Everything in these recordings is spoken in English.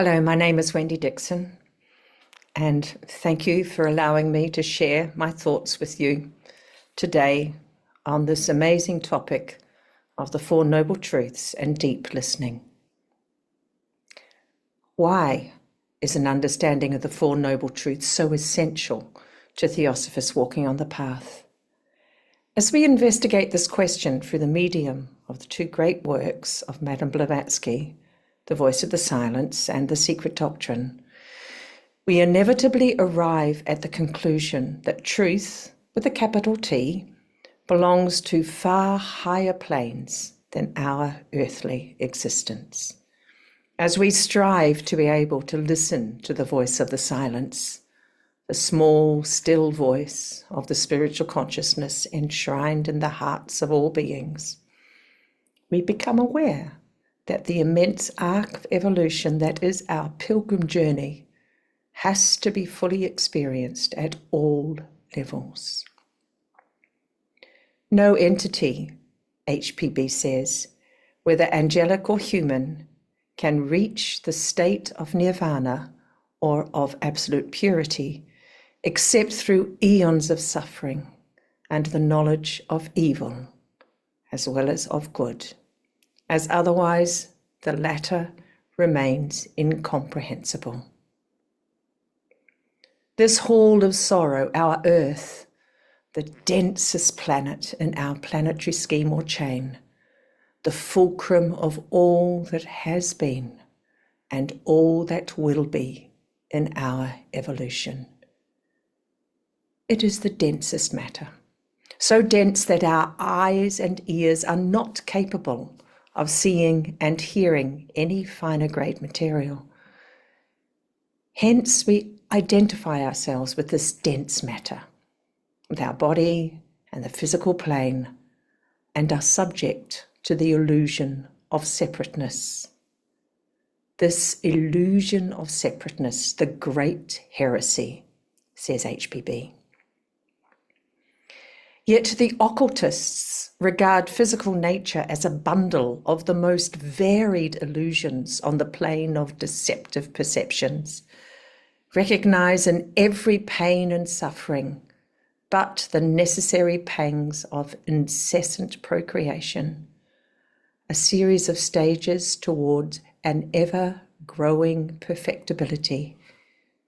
Hello, my name is Wendy Dixon, and thank you for allowing me to share my thoughts with you today on this amazing topic of the Four Noble Truths and deep listening. Why is an understanding of the Four Noble Truths so essential to Theosophists walking on the path? As we investigate this question through the medium of the two great works of Madame Blavatsky, The Voice of the Silence and The Secret Doctrine, we inevitably arrive at the conclusion that truth, with a capital T, belongs to far higher planes than our earthly existence. As we strive to be able to listen to the voice of the silence, the small, still voice of the spiritual consciousness enshrined in the hearts of all beings, we become aware that the immense arc of evolution that is our pilgrim journey has to be fully experienced at all levels. No entity, HPB says, whether angelic or human, can reach the state of nirvana or of absolute purity except through eons of suffering and the knowledge of evil as well as of good, as otherwise the latter remains incomprehensible. This hall of sorrow, our Earth, the densest planet in our planetary scheme or chain, the fulcrum of all that has been and all that will be in our evolution. It is the densest matter, so dense that our eyes and ears are not capable of seeing and hearing any finer grade material. Hence, we identify ourselves with this dense matter, with our body and the physical plane, and are subject to the illusion of separateness. This illusion of separateness, the great heresy, says HPB. Yet the occultists regard physical nature as a bundle of the most varied illusions on the plane of deceptive perceptions, recognize in every pain and suffering but the necessary pangs of incessant procreation, a series of stages towards an ever-growing perfectibility,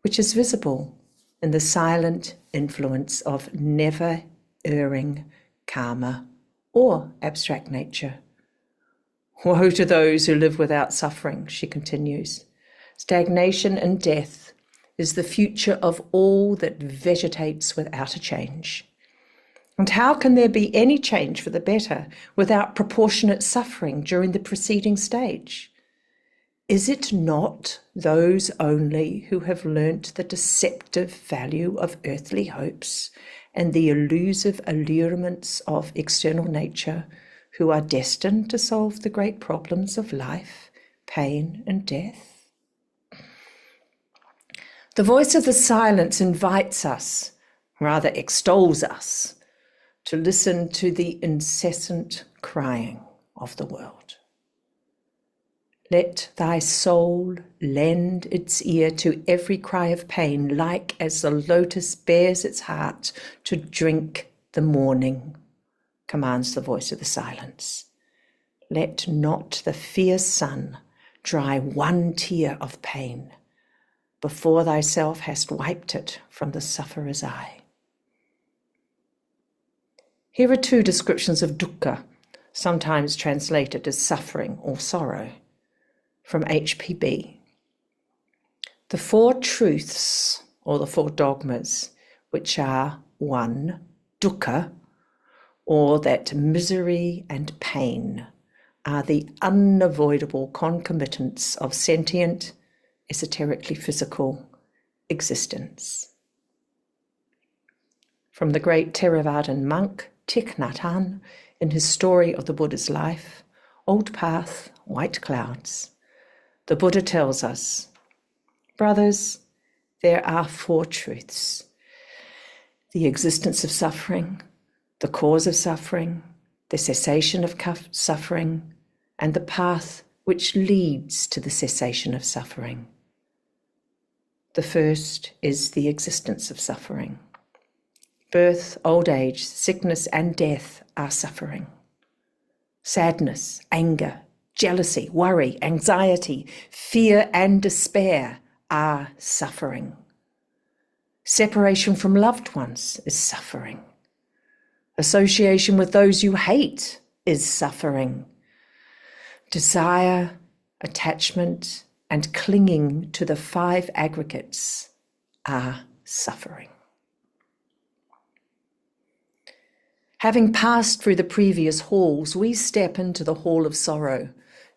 which is visible in the silent influence of never-erring karma or abstract nature. Woe to those who live without suffering, she continues. Stagnation and death is the future of all that vegetates without a change. And how can there be any change for the better without proportionate suffering during the preceding stage? Is it not those only who have learnt the deceptive value of earthly hopes and the elusive allurements of external nature who are destined to solve the great problems of life, pain, and death? The voice of the silence invites us, rather extols us, to listen to the incessant crying of the world. Let thy soul lend its ear to every cry of pain, like as the lotus bears its heart to drink the morning, commands the voice of the silence. Let not the fierce sun dry one tear of pain before thyself hast wiped it from the sufferer's eye. Here are two descriptions of dukkha, sometimes translated as suffering or sorrow, from HPB. The four truths, or the four dogmas, which are 1, dukkha, or that misery and pain are the unavoidable concomitants of sentient, esoterically physical existence. From the great Theravadan monk Thich Nhat Hanh, in his story of the Buddha's life, Old Path, White Clouds, the Buddha tells us, brothers, there are four truths: the existence of suffering, the cause of suffering, the cessation of suffering, and the path which leads to the cessation of suffering. The first is the existence of suffering. Birth, old age, sickness, and death are suffering. Sadness, anger, jealousy, worry, anxiety, fear, and despair are suffering. Separation from loved ones is suffering. Association with those you hate is suffering. Desire, attachment, and clinging to the 5 aggregates are suffering. Having passed through the previous halls, we step into the hall of sorrow,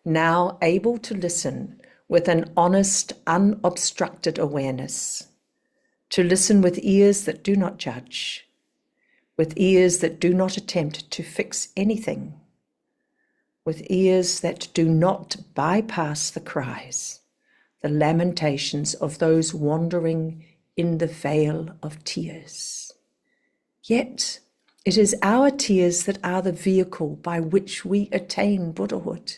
now able to listen with an honest, unobstructed awareness, to listen with ears that do not judge, with ears that do not attempt to fix anything, with ears that do not bypass the cries, the lamentations of those wandering in the vale of tears. Yet, it is our tears that are the vehicle by which we attain Buddhahood.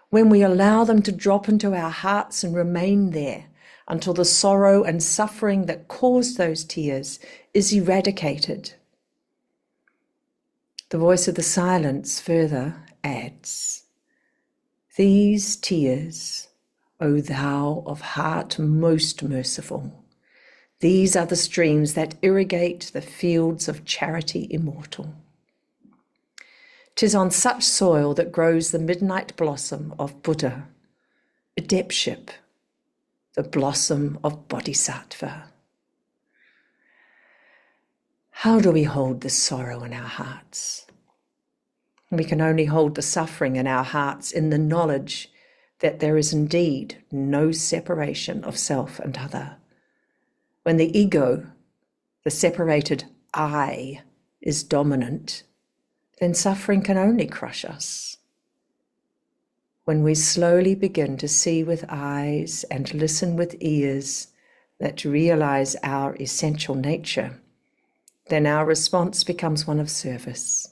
When we allow them to drop into our hearts and remain there until the sorrow and suffering that caused those tears is eradicated. The voice of the silence further adds, "These tears, O thou of heart most merciful, these are the streams that irrigate the fields of charity immortal. 'Tis on such soil that grows the midnight blossom of Buddha, adeptship, the blossom of Bodhisattva." How do we hold this sorrow in our hearts? We can only hold the suffering in our hearts in the knowledge that there is indeed no separation of self and other. When the ego, the separated I, is dominant, then suffering can only crush us. When we slowly begin to see with eyes and listen with ears that realize our essential nature, then our response becomes one of service,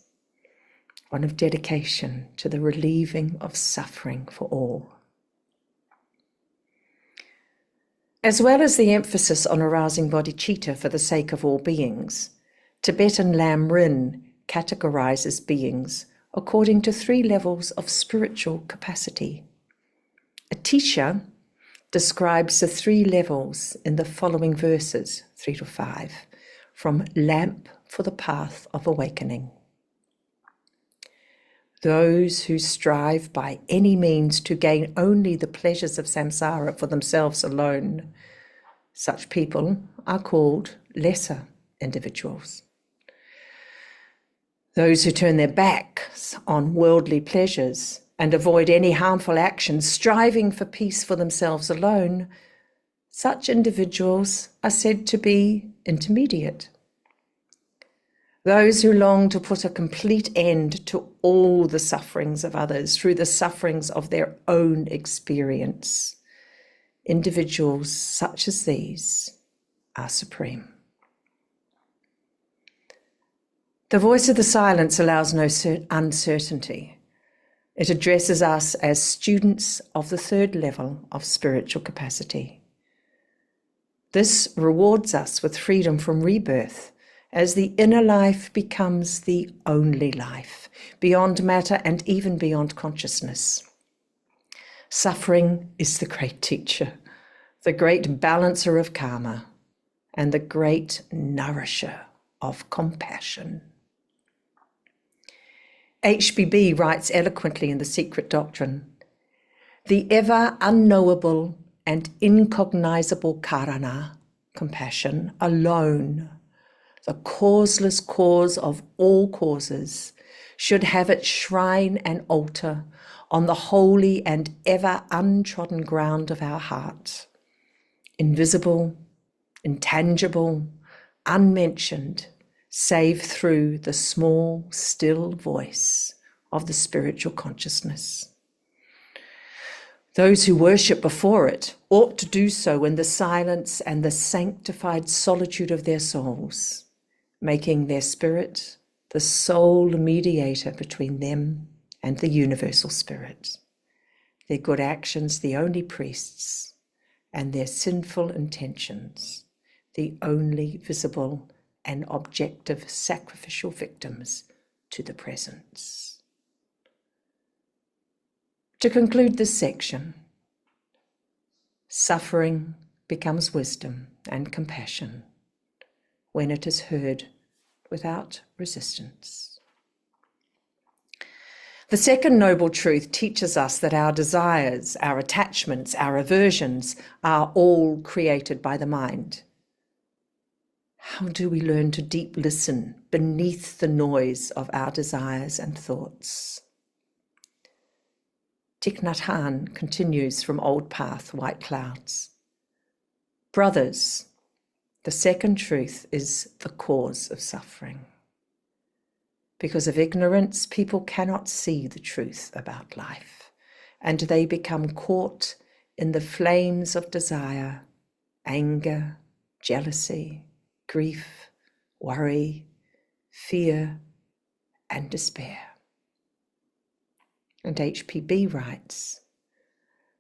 one of dedication to the relieving of suffering for all. As well as the emphasis on arousing bodhicitta for the sake of all beings, Tibetan Lamrin categorizes beings according to 3 levels of spiritual capacity. Atisha describes the 3 levels in the following verses, 3 to 5, from Lamp for the Path of Awakening. Those who strive by any means to gain only the pleasures of samsara for themselves alone, such people are called lesser individuals. Those who turn their backs on worldly pleasures and avoid any harmful actions, striving for peace for themselves alone, such individuals are said to be intermediate. Those who long to put a complete end to all the sufferings of others through the sufferings of their own experience, individuals such as these are supreme. The voice of the silence allows no uncertainty. It addresses us as students of the 3rd level of spiritual capacity. This rewards us with freedom from rebirth, as the inner life becomes the only life, beyond matter and even beyond consciousness. Suffering is the great teacher, the great balancer of karma, and the great nourisher of compassion. HBB writes eloquently in The Secret Doctrine, "The ever unknowable and incognizable karana, compassion, alone, the causeless cause of all causes, should have its shrine and altar on the holy and ever untrodden ground of our heart, invisible, intangible, unmentioned, save through the small, still voice of the spiritual consciousness. Those who worship before it ought to do so in the silence and the sanctified solitude of their souls, making their spirit the sole mediator between them and the universal spirit, their good actions the only priests, and their sinful intentions, the only visible and objective sacrificial victims to the presence. To conclude this section, suffering becomes wisdom and compassion when it is heard without resistance. The second noble truth teaches us that our desires, our attachments, our aversions are all created by the mind. How do we learn to deep listen beneath the noise of our desires and thoughts? Thich Nhat Hanh continues from Old Path, White Clouds. Brothers, the second truth is the cause of suffering. Because of ignorance, people cannot see the truth about life, and they become caught in the flames of desire, anger, jealousy, grief, worry, fear, and despair. And HPB writes,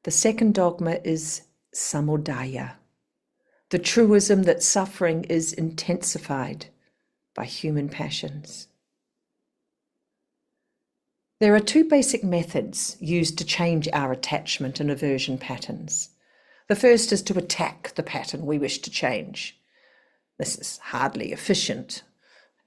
the second dogma is samudaya, the truism that suffering is intensified by human passions. There are two basic methods used to change our attachment and aversion patterns. The first is to attack the pattern we wish to change. This is hardly efficient.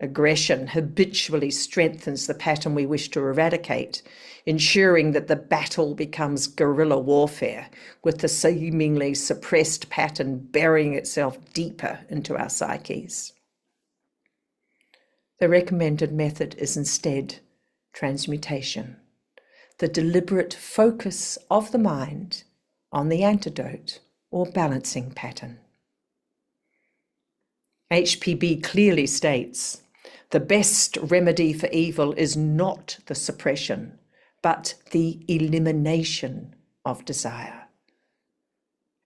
Aggression habitually strengthens the pattern we wish to eradicate, ensuring that the battle becomes guerrilla warfare, with the seemingly suppressed pattern burying itself deeper into our psyches. The recommended method is instead transmutation, the deliberate focus of the mind on the antidote or balancing pattern. HPB clearly states, the best remedy for evil is not the suppression, but the elimination of desire.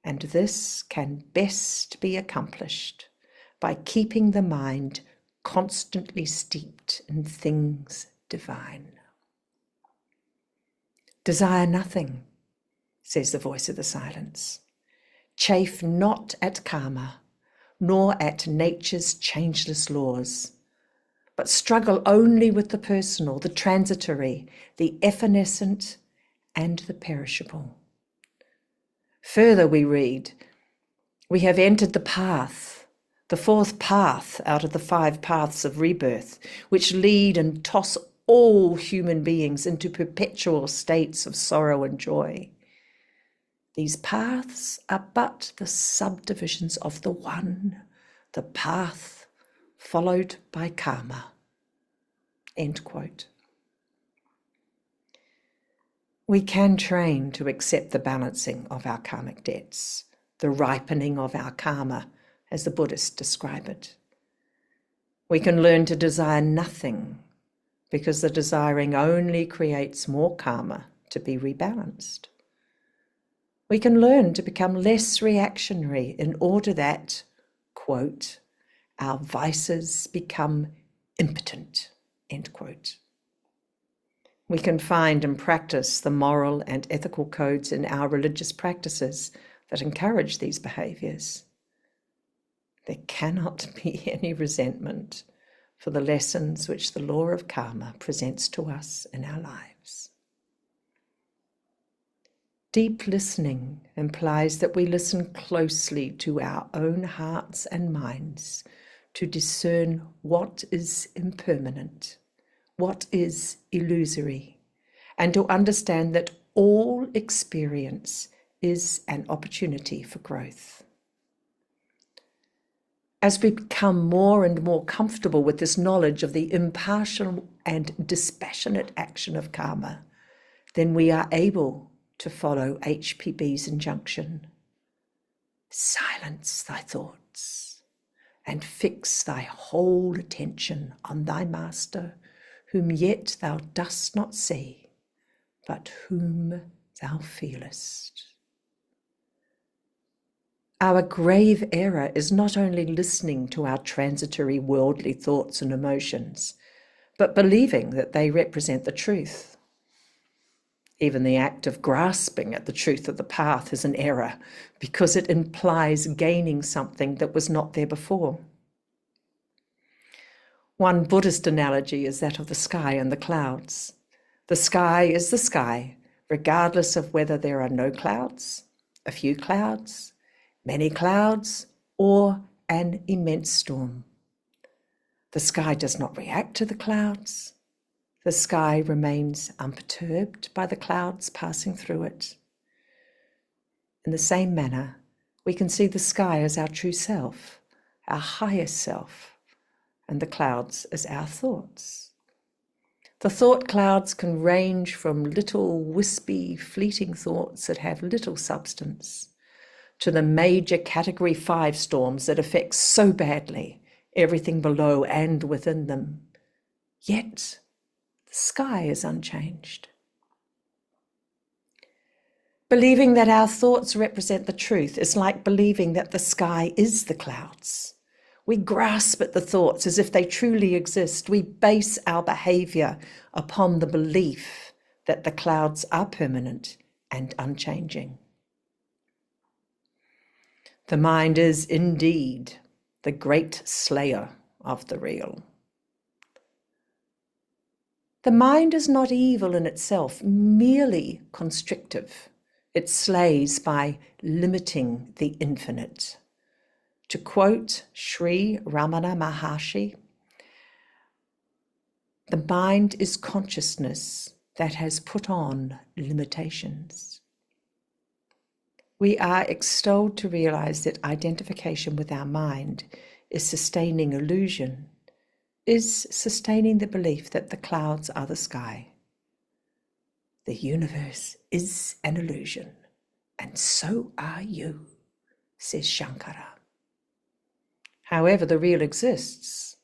And this can best be accomplished by keeping the mind constantly steeped in things divine. Desire nothing, says the voice of the silence. Chafe not at karma, nor at nature's changeless laws, but struggle only with the personal, the transitory, the evanescent, and the perishable. Further we read, we have entered the path, the fourth path out of the 5 paths of rebirth, which lead and toss all human beings into perpetual states of sorrow and joy. These paths are but the subdivisions of the one, the path followed by karma. End quote. We can train to accept the balancing of our karmic debts, the ripening of our karma, as the Buddhists describe it. We can learn to desire nothing, because the desiring only creates more karma to be rebalanced. We can learn to become less reactionary in order that, quote, our vices become impotent, end quote. We can find and practice the moral and ethical codes in our religious practices that encourage these behaviours. There cannot be any resentment for the lessons which the law of karma presents to us in our lives. Deep listening implies that we listen closely to our own hearts and minds to discern what is impermanent, what is illusory, and to understand that all experience is an opportunity for growth. As we become more and more comfortable with this knowledge of the impartial and dispassionate action of karma, then we are able to follow HPB's injunction. Silence thy thoughts and fix thy whole attention on thy master, whom yet thou dost not see, but whom thou feelest. Our grave error is not only listening to our transitory worldly thoughts and emotions, but believing that they represent the truth. Even the act of grasping at the truth of the path is an error because it implies gaining something that was not there before. One Buddhist analogy is that of the sky and the clouds. The sky is the sky, regardless of whether there are no clouds, a few clouds, many clouds, or an immense storm. The sky does not react to the clouds. The sky remains unperturbed by the clouds passing through it. In the same manner, we can see the sky as our true self, our highest self, and the clouds as our thoughts. The thought clouds can range from little wispy, fleeting thoughts that have little substance to the major Category 5 storms that affect so badly everything below and within them. Yet, the sky is unchanged. Believing that our thoughts represent the truth is like believing that the sky is the clouds. We grasp at the thoughts as if they truly exist. We base our behavior upon the belief that the clouds are permanent and unchanging. The mind is indeed the great slayer of the real. The mind is not evil in itself, merely constrictive. It slays by limiting the infinite. To quote Sri Ramana Maharshi, the mind is consciousness that has put on limitations. We are extolled to realize that identification with our mind is sustaining illusion, is sustaining the belief that the clouds are the sky. The universe is an illusion, and so are you, says Shankara. However, the real exists.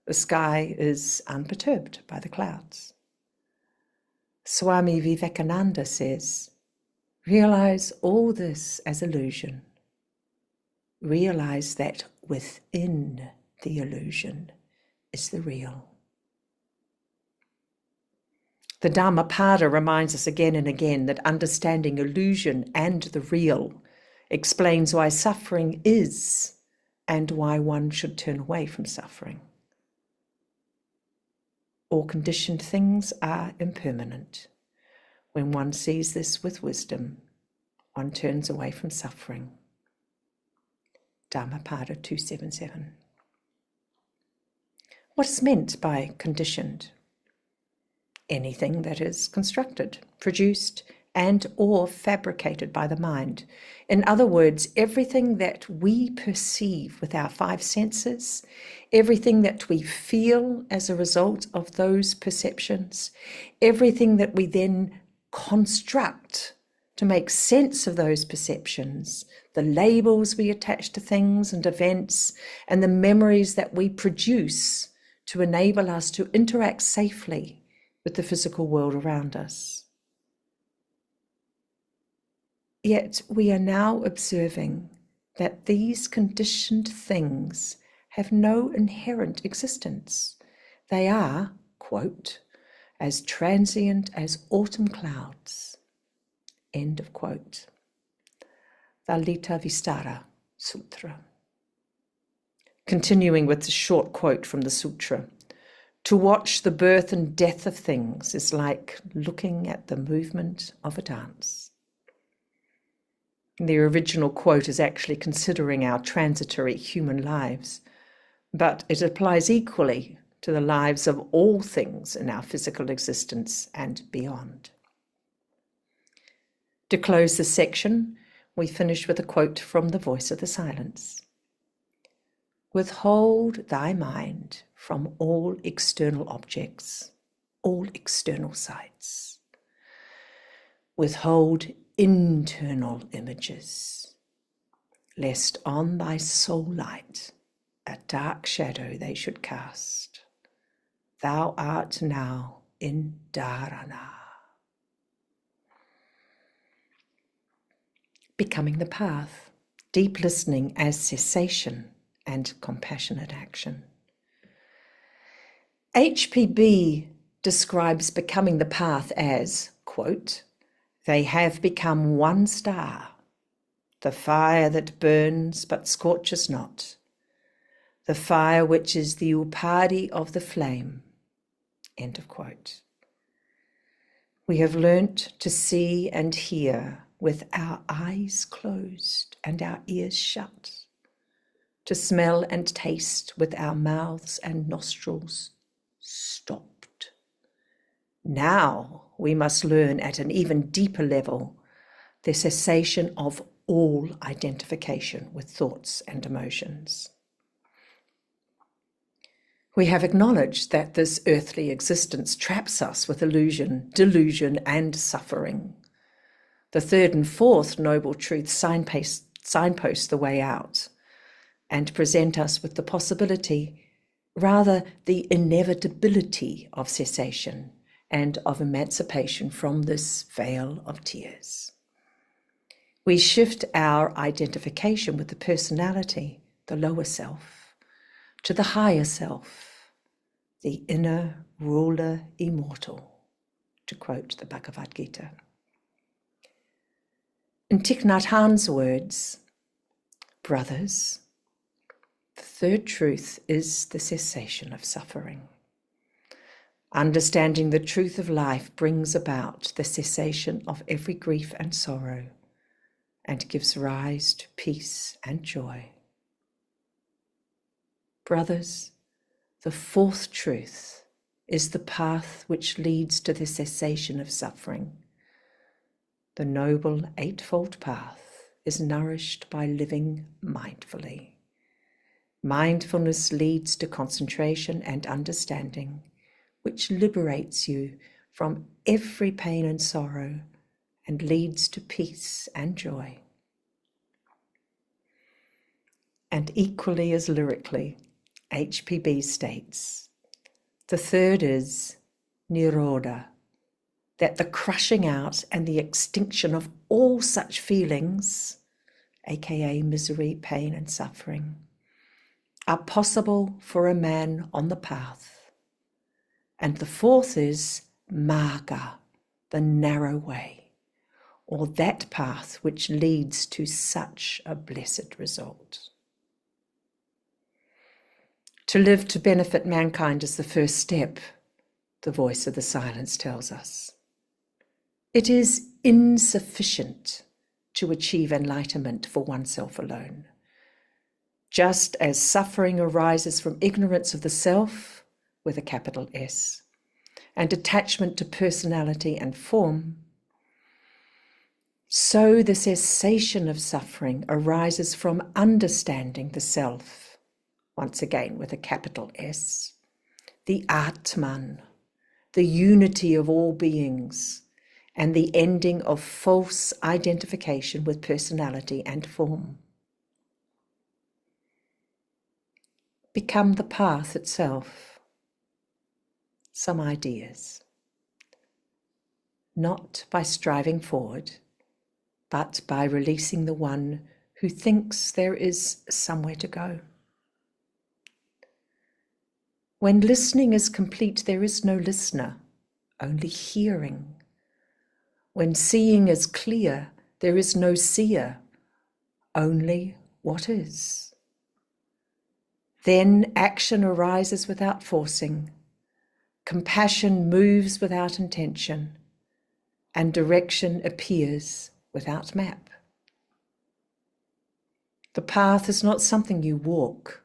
The sky is unperturbed by the clouds. Swami Vivekananda says, realize all this as illusion. Realize that within the illusion is the real. The Dhammapada reminds us again and again that understanding illusion and the real explains why suffering is and why one should turn away from suffering. All conditioned things are impermanent. When one sees this with wisdom, one turns away from suffering. Dhammapada 277. What is meant by conditioned? Anything that is constructed, produced, and or fabricated by the mind. In other words, everything that we perceive with our five senses, everything that we feel as a result of those perceptions, everything that we then construct to make sense of those perceptions, the labels we attach to things and events, and the memories that we produce to enable us to interact safely with the physical world around us. Yet we are now observing that these conditioned things have no inherent existence. They are, quote, as transient as autumn clouds, end of quote. The Lita Vistara Sutra. Continuing with the short quote from the sutra, to watch the birth and death of things is like looking at the movement of a dance. The original quote is actually considering our transitory human lives, but it applies equally to the lives of all things in our physical existence and beyond. To close this section, we finish with a quote from the Voice of the Silence. Withhold thy mind from all external objects, all external sights. Withhold internal images, lest on thy soul light a dark shadow they should cast. Thou art now in dharana. Becoming the path, deep listening as cessation and compassionate action. HPB describes becoming the path as, quote, They have become one star, the fire that burns but scorches not, the fire which is the upadi of the flame. End of quote. We have learnt to see and hear with our eyes closed and our ears shut, to smell and taste with our mouths and nostrils stopped. Now we must learn at an even deeper level the cessation of all identification with thoughts and emotions. We have acknowledged that this earthly existence traps us with illusion, delusion, and suffering. The third and fourth noble truths signpost the way out and present us with the possibility, rather the inevitability of cessation and of emancipation from this veil of tears. We shift our identification with the personality, the lower self, to the higher self, the inner ruler immortal, to quote the Bhagavad Gita. In Thich Nhat Hanh's words, brothers, the third truth is the cessation of suffering. Understanding the truth of life brings about the cessation of every grief and sorrow and gives rise to peace and joy. Brothers, the fourth truth is the path which leads to the cessation of suffering. The noble eightfold path is nourished by living mindfully. Mindfulness leads to concentration and understanding, which liberates you from every pain and sorrow and leads to peace and joy. And equally as lyrically, HPB states, the third is Nirodha, that the crushing out and the extinction of all such feelings, aka misery, pain, and suffering, are possible for a man on the path. And the fourth is Marga, the narrow way, or that path which leads to such a blessed result. To live to benefit mankind is the first step, the voice of the silence tells us. It is insufficient to achieve enlightenment for oneself alone. Just as suffering arises from ignorance of the self, with a capital S, and attachment to personality and form, so the cessation of suffering arises from understanding the self, once again with a capital S, the Atman, the unity of all beings, and the ending of false identification with personality and form. Become the path itself. Some ideas. Not by striving forward, but by releasing the one who thinks there is somewhere to go. When listening is complete, there is no listener, only hearing. When seeing is clear, there is no seer, only what is. Then action arises without forcing, compassion moves without intention, and direction appears without map. The path is not something you walk.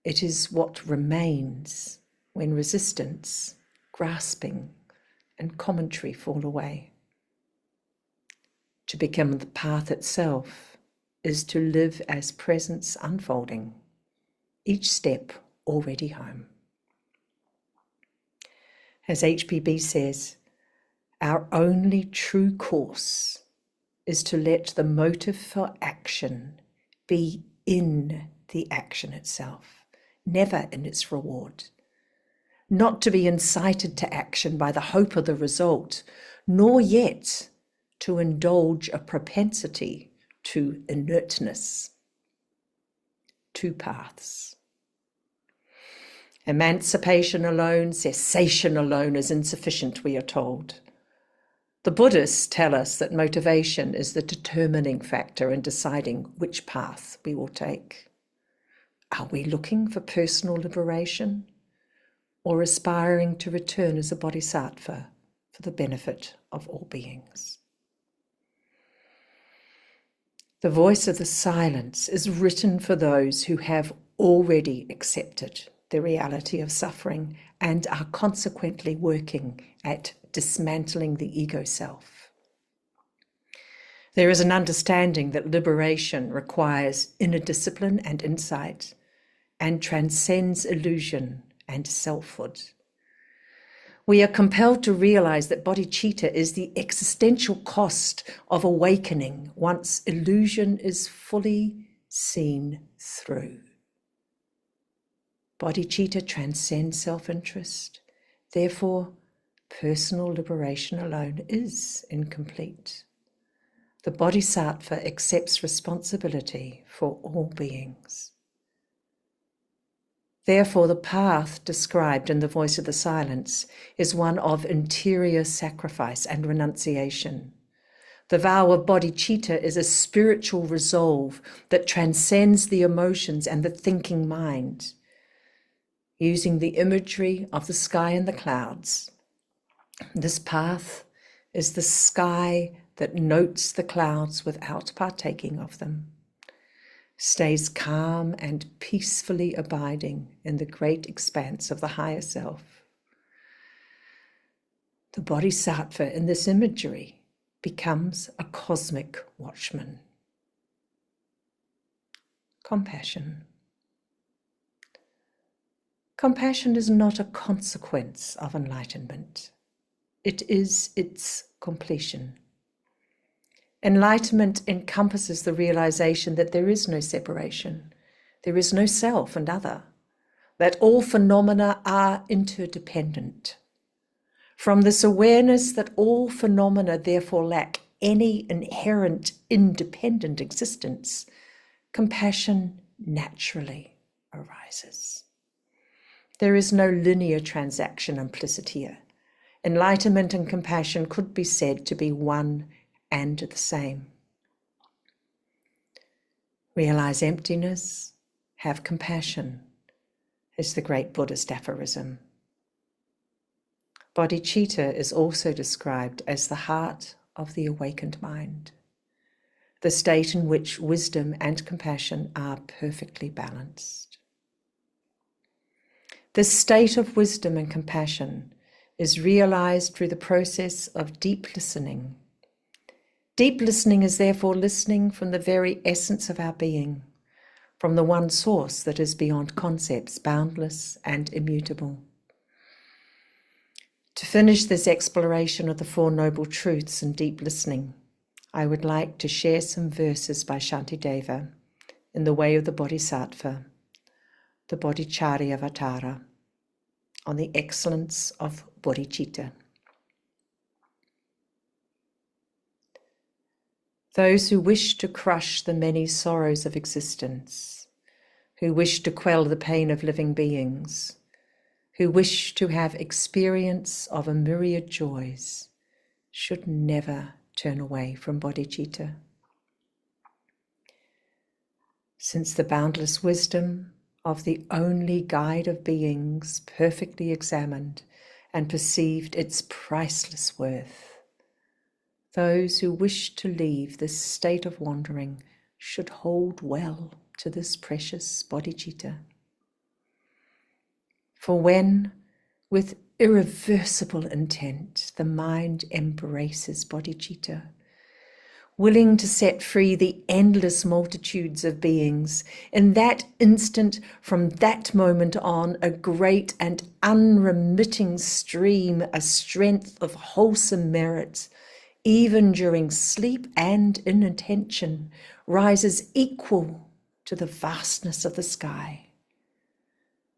It is what remains when resistance, grasping, and commentary fall away. To become the path itself is to live as presence unfolding, each step already home. As HPB says, our only true course is to let the motive for action be in the action itself, never in its reward. Not to be incited to action by the hope of the result, nor yet to indulge a propensity to inertness. Two paths. Emancipation alone, cessation alone is insufficient, we are told. The Buddhists tell us that motivation is the determining factor in deciding which path we will take. Are we looking for personal liberation or aspiring to return as a bodhisattva for the benefit of all beings? The voice of the silence is written for those who have already accepted the reality of suffering and are consequently working at dismantling the ego self. There is an understanding that liberation requires inner discipline and insight and transcends illusion and selfhood. We are compelled to realize that bodhicitta is the existential cost of awakening once illusion is fully seen through. Bodhicitta transcends self-interest. Therefore, personal liberation alone is incomplete. The bodhisattva accepts responsibility for all beings. Therefore, the path described in the voice of the silence is one of interior sacrifice and renunciation. The vow of bodhicitta is a spiritual resolve that transcends the emotions and the thinking mind. Using the imagery of the sky and the clouds, this path is the sky that notes the clouds without partaking of them, stays calm and peacefully abiding in the great expanse of the higher self. The bodhisattva in this imagery becomes a cosmic watchman. Compassion. Compassion is not a consequence of enlightenment. It is its completion. Enlightenment encompasses the realization that there is no separation, there is no self and other, that all phenomena are interdependent. From this awareness that all phenomena therefore lack any inherent independent existence, compassion naturally arises. There is no linear transaction implicit here. Enlightenment and compassion could be said to be one and the same. Realize emptiness, have compassion, is the great Buddhist aphorism. Bodhicitta is also described as the heart of the awakened mind, the state in which wisdom and compassion are perfectly balanced. This state of wisdom and compassion is realized through the process of deep listening. Deep listening is therefore listening from the very essence of our being, from the one source that is beyond concepts, boundless and immutable. To finish this exploration of the Four Noble Truths and deep listening, I would like to share some verses by Shantideva in the Way of the Bodhisattva, the Bodhicharyavatara, on the excellence of bodhicitta. Those who wish to crush the many sorrows of existence, who wish to quell the pain of living beings, who wish to have experience of a myriad joys, should never turn away from bodhicitta. Since the boundless wisdom of the only guide of beings perfectly examined and perceived its priceless worth, those who wish to leave this state of wandering should hold well to this precious bodhicitta. For when, with irreversible intent, the mind embraces bodhicitta, willing to set free the endless multitudes of beings, in that instant, from that moment on, a great and unremitting stream, a strength of wholesome merit, even during sleep and inattention, rises equal to the vastness of the sky.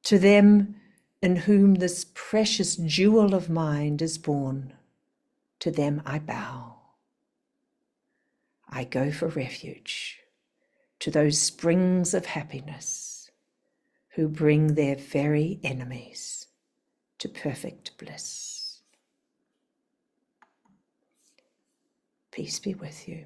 To them in whom this precious jewel of mind is born, to them I bow. I go for refuge to those springs of happiness who bring their very enemies to perfect bliss. Peace be with you.